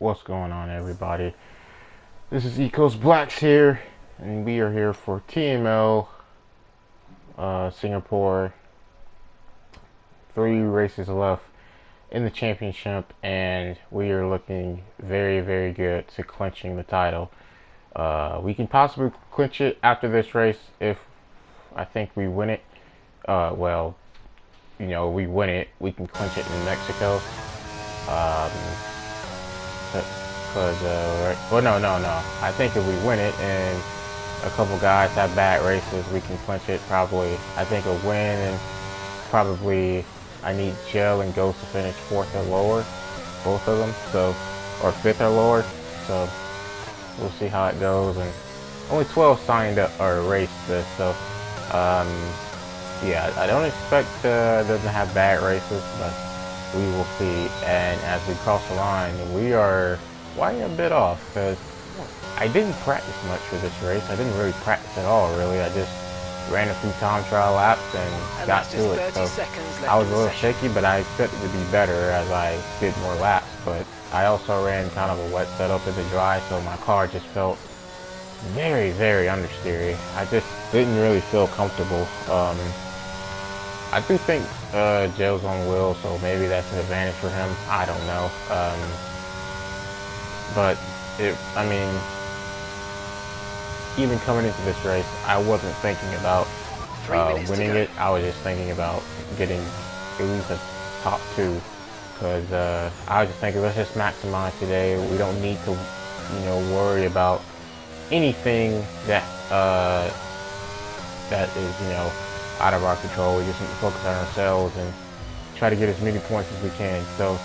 What's going on, everybody? This is Ecos Blacks here, and we are here for TML Singapore. 3 races left in the championship, and we are looking very, very good to clinching the title. We can possibly clinch it after this race if I think we win it. Well, we win it, we can clinch it in Mexico. Because, well, no. I think if we win it and a couple guys have bad races, we can clinch it probably. I think a win, and probably I need Gel and Ghost to finish 4th or lower, both of them, so, or 5th or lower, so we'll see how it goes. And only 12 signed up or raced this, so yeah, I don't expect them to have bad races, but we will see. And as we cross the line, we are a bit off, because I didn't practice much for this race. I didn't really practice at all, really. I just ran a few time trial laps and got to it. So I was a little shaky, but I expected to be better as I did more laps. But I also ran kind of a wet setup in the dry, so my car just felt very, very understeery. I just didn't really feel comfortable. I do think Joe's on wheel, so maybe that's an advantage for him. I don't know. But even coming into this race, I wasn't thinking about winning it. I was just thinking about getting at least a top 2, because I was just thinking, let's just maximize today. We don't need to, worry about anything that that is, out of our control. We just need to focus on ourselves and try to get as many points as we can. So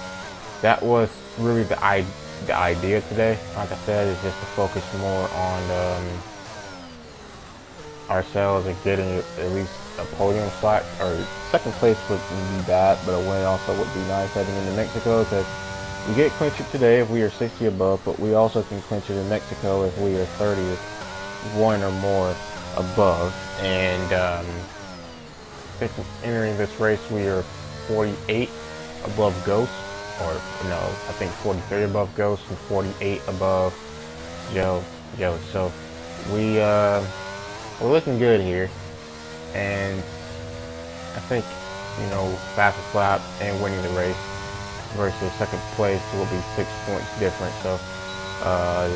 that was really the idea today. Like I said, is just to focus more on ourselves and getting at least a podium slot, or 2nd place wouldn't be bad, but a win also would be nice heading into Mexico, because we get clinch it today if we are 60 above, but we also can clinch it in Mexico if we are 31 or more above. And entering this race, we are 48 above Ghost, or no, I think 43 above Ghost and 48 above Joe. So we're looking good here, and I think fastest lap and winning the race versus 2nd place will be 6 points different. So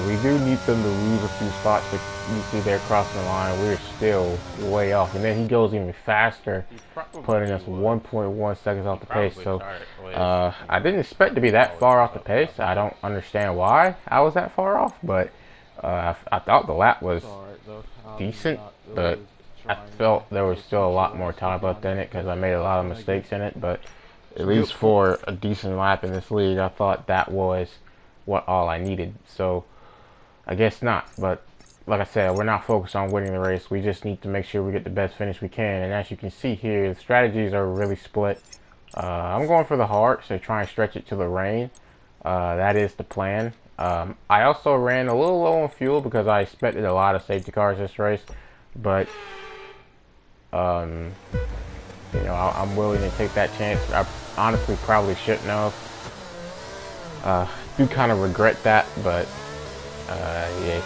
we do need them to lose a few spots, but you see they're crossing the line. We're still way off, and then he goes even faster, putting us 1.1 seconds off the pace. So I didn't expect to be that far off the pace. I don't understand why I was that far off, but I thought the lap was decent, but I felt there was still a lot more time left in it, because I made a lot of mistakes in it. But at least for a decent lap in this league, I thought that was all I needed. So I guess not, but like I said, we're not focused on winning the race. We just need to make sure we get the best finish we can. And as you can see here, the strategies are really split. I'm going for the hard, so try and stretch it to the rain. That is the plan. I also ran a little low on fuel because I expected a lot of safety cars this race, but I'm willing to take that chance. I honestly probably shouldn't have. Do kind of regret that, but yeah,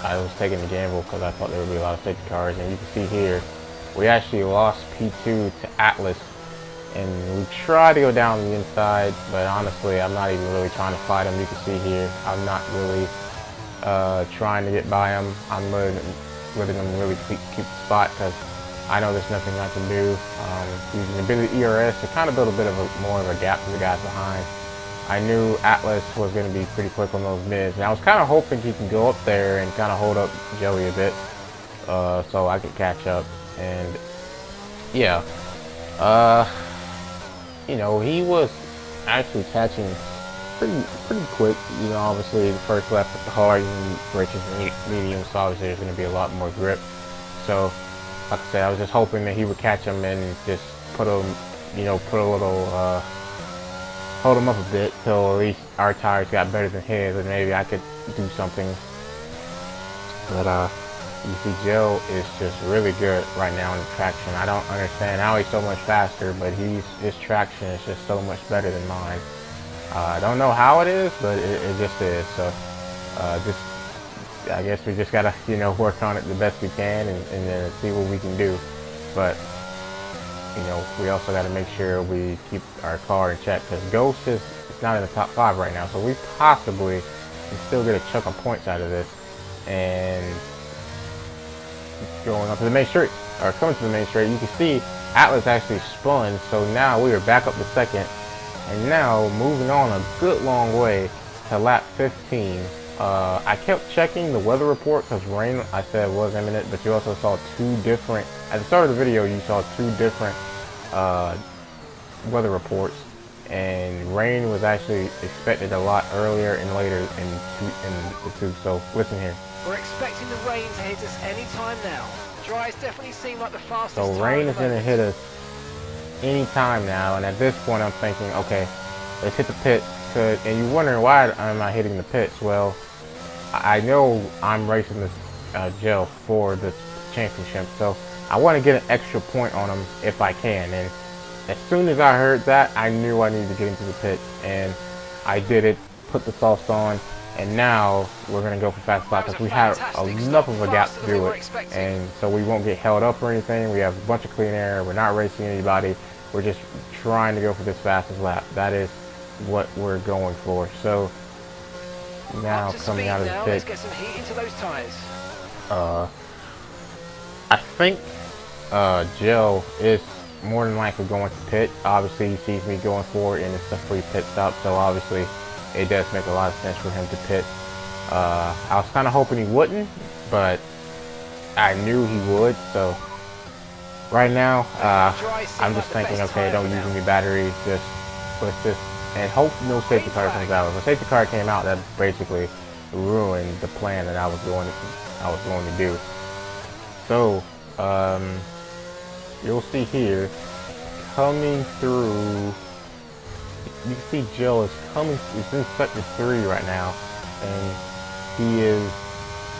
I was taking the gamble because I thought there would be a lot of safety cars. And you can see here, we actually lost P2 to Atlas, and we tried to go down the inside, but honestly, I'm not even really trying to fight him. You can see here, I'm not really trying to get by him. I'm letting him really keep the spot, because I know there's nothing I can do. Using a bit of ERS to kind of build a bit of more of a gap to the guys behind. I knew Atlas was going to be pretty quick on those mids, and I was kind of hoping he could go up there and kind of hold up Joey a bit, so I could catch up. And yeah, he was actually catching pretty quick. Obviously the first lap with the hard and bridges and medium, so obviously there's going to be a lot more grip. So like I said, I was just hoping that he would catch him and just put a little hold him up a bit till at least our tires got better than his, and maybe I could do something. But you see Joe is just really good right now in the traction. I don't understand how he's so much faster, but his traction is just so much better than mine. I don't know how it is, but it just is. So just I guess we just gotta work on it the best we can and then see what we can do. But we also got to make sure we keep our car in check because Ghost is not in the top 5 right now, so we possibly can still get a chunk of points out of this. And going up to the main straight, or coming to the main straight, you can see Atlas actually spun, so now we are back up to second, and now moving on a good long way to lap 15. I kept checking the weather report because rain, I said, was imminent, but you also saw two different, at the start of the video, you saw two different weather reports, and rain was actually expected a lot earlier and later in the two. So listen here. We're expecting the rain to hit us any time now. Dries definitely seem like the fastest. So rain is going to hit us any time now, and at this point I'm thinking, okay, let's hit the pits. And you're wondering why am I hitting the pits? Well, I know I'm racing this gel for this championship, so I want to get an extra point on them if I can. And as soon as I heard that, I knew I needed to get into the pits, and I did it, put the sauce on, and now we're going to go for fast lap because we have enough of a gap to do it, and so we won't get held up or anything. We have a bunch of clean air. We're not racing anybody. We're just trying to go for this fastest lap. That is what we're going for. So now coming out of the pit, let's get some heat into those tires. I think Jill is more than likely going to pit. Obviously he sees me going forward and it's a free pit stop, so obviously it does make a lot of sense for him to pit. I was kind of hoping he wouldn't, but I knew he would. So right now I'm just thinking, okay, don't use any batteries, let's just and hope no safety car comes out. If a safety car came out, that basically ruined the plan that I was going to do. So you'll see here coming through. You can see Jill is coming. He's in sector 3 right now, and he is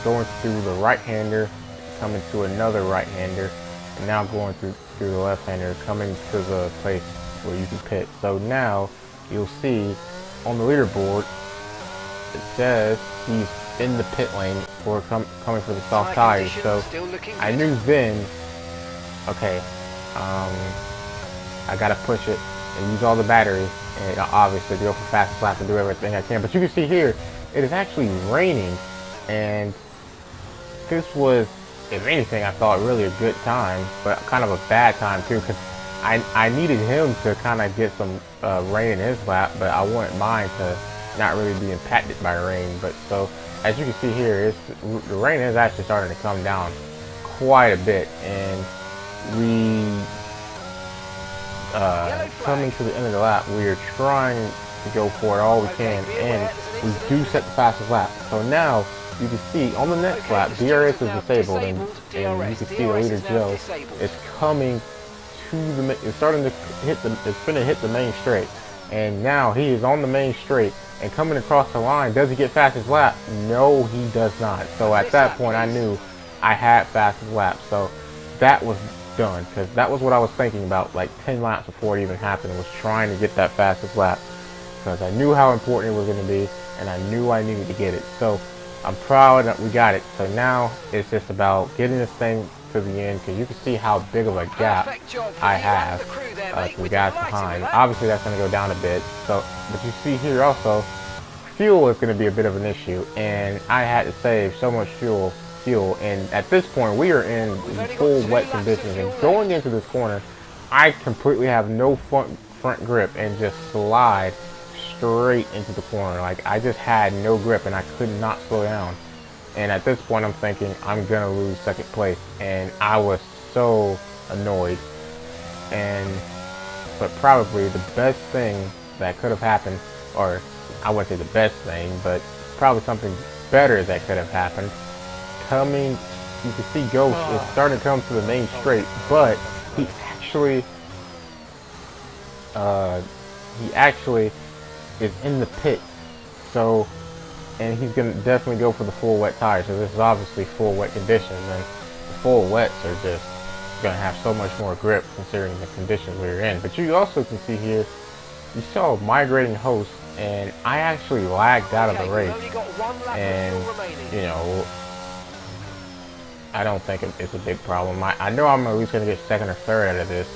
going through the right-hander, coming to another right-hander, and now going through the left-hander, coming to the place where you can pit. So now you'll see on the leaderboard it says he's in the pit lane for coming for the soft tires. So I knew then, okay, I gotta push it and use all the batteries and obviously go for fast lap and do everything I can. But you can see here it is actually raining, and this was, if anything, I thought really a good time, but kind of a bad time too, because I needed him to kind of get some rain in his lap, but I wanted mine to not really be impacted by rain. But so as you can see here, the rain is actually starting to come down quite a bit, and we coming to the end of the lap, we are trying to go for it all we can, and we do set the fastest lap. So now you can see on the next lap, DRS is disabled, and you can see the leader Joe is coming to the, it's starting to hit the, it's going to hit the main straight, and now he is on the main straight and coming across the line. Does he get fastest lap? No, he does not. So at that point I knew I had fastest lap. So that was done, because that was what I was thinking about like 10 laps before it even happened, was trying to get that fastest lap, because I knew how important it was going to be and I knew I needed to get it. So I'm proud that we got it. So now it's just about getting this thing to the end, because you can see how big of a gap I have to the guys behind. Obviously that's going to go down a bit. So, but you see here also, fuel is going to be a bit of an issue, and I had to save so much fuel. And at this point we are in full wet conditions, and going into this corner I completely have no front grip and just slide straight into the corner. Like, I just had no grip and I could not slow down. And at this point I'm thinking I'm gonna lose second place, and I was so annoyed. But probably the best thing that could have happened, or I wouldn't say the best thing, but probably something better that could have happened, coming, you can see Ghost is starting to come to the main straight, but he actually is in the pit. So, and he's gonna definitely go for the full wet tires. So this is obviously full wet conditions, and the full wets are just gonna have so much more grip considering the conditions we're in. But you also can see here, you saw migrating host and I actually lagged out of the Okay, you've race. only got one lap of And fuel remaining. you know, I don't think it's a big problem. I know I'm at least gonna get second or third out of this,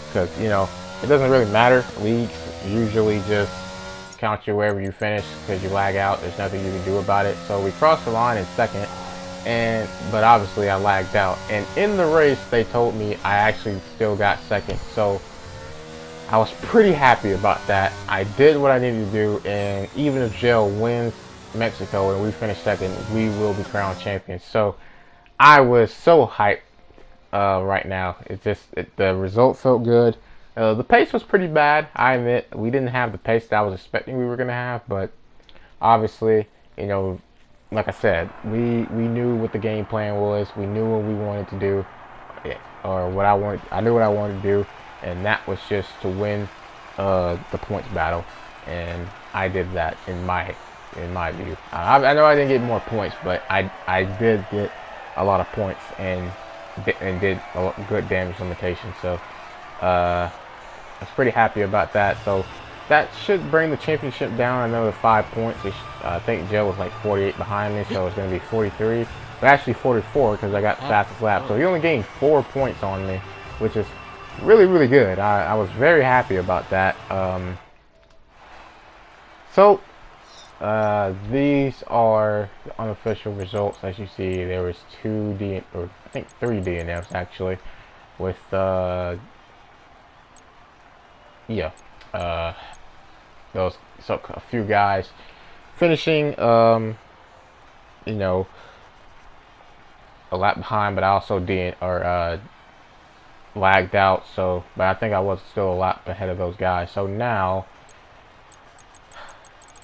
because you know it doesn't really matter. Leagues usually just count you wherever you finish because you lag out. There's nothing you can do about it. So we crossed the line in second, but obviously I lagged out. And in the race, they told me I actually still got second. So I was pretty happy about that. I did what I needed to do, and even if Jill wins Mexico and we finish second, we will be crowned champions. So I was so hyped right now. The result felt good. The pace was pretty bad. I admit we didn't have the pace that I was expecting we were gonna have, but obviously, you know, like I said, we knew what the game plan was. We knew what we wanted to do, or what I wanted. I knew what I wanted to do, and that was just to win the points battle, and I did that in my view. I know I didn't get more points, but I did get a lot of points and did a lot good damage limitation. So I was pretty happy about that. So that should bring the championship down another 5 points. I think Joe was like 48 behind me, so it's going to be 43. But actually 44 because I got the fastest lap. So he only gained 4 points on me, which is really, really good. I was very happy about that. So these are the unofficial results. As you see, there was I think 3 DNFs actually, with yeah, those so a few guys finishing you know, a lap behind, but I also lagged out. So, but I think I was still a lap ahead of those guys. So now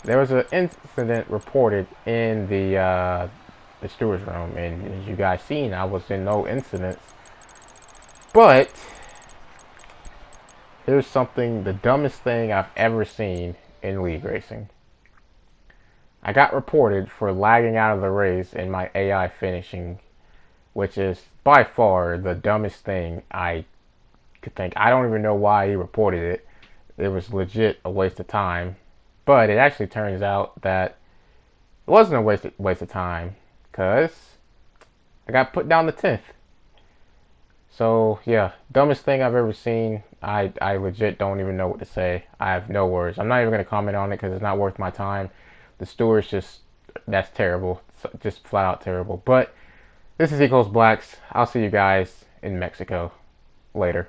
there was an incident reported in the steward's room, and as you guys seen, I was in no incidents. But here's something, the dumbest thing I've ever seen in league racing. I got reported for lagging out of the race in my AI finishing, which is by far the dumbest thing I could think. I don't even know why he reported it. It was legit a waste of time. But it actually turns out that it wasn't a waste of time, because I got put down to 10th. So yeah, dumbest thing I've ever seen. I legit don't even know what to say. I have no words. I'm not even gonna comment on it because it's not worth my time. The steward's that's terrible. Just flat out terrible. But this is Equals Blacks. I'll see you guys in Mexico later.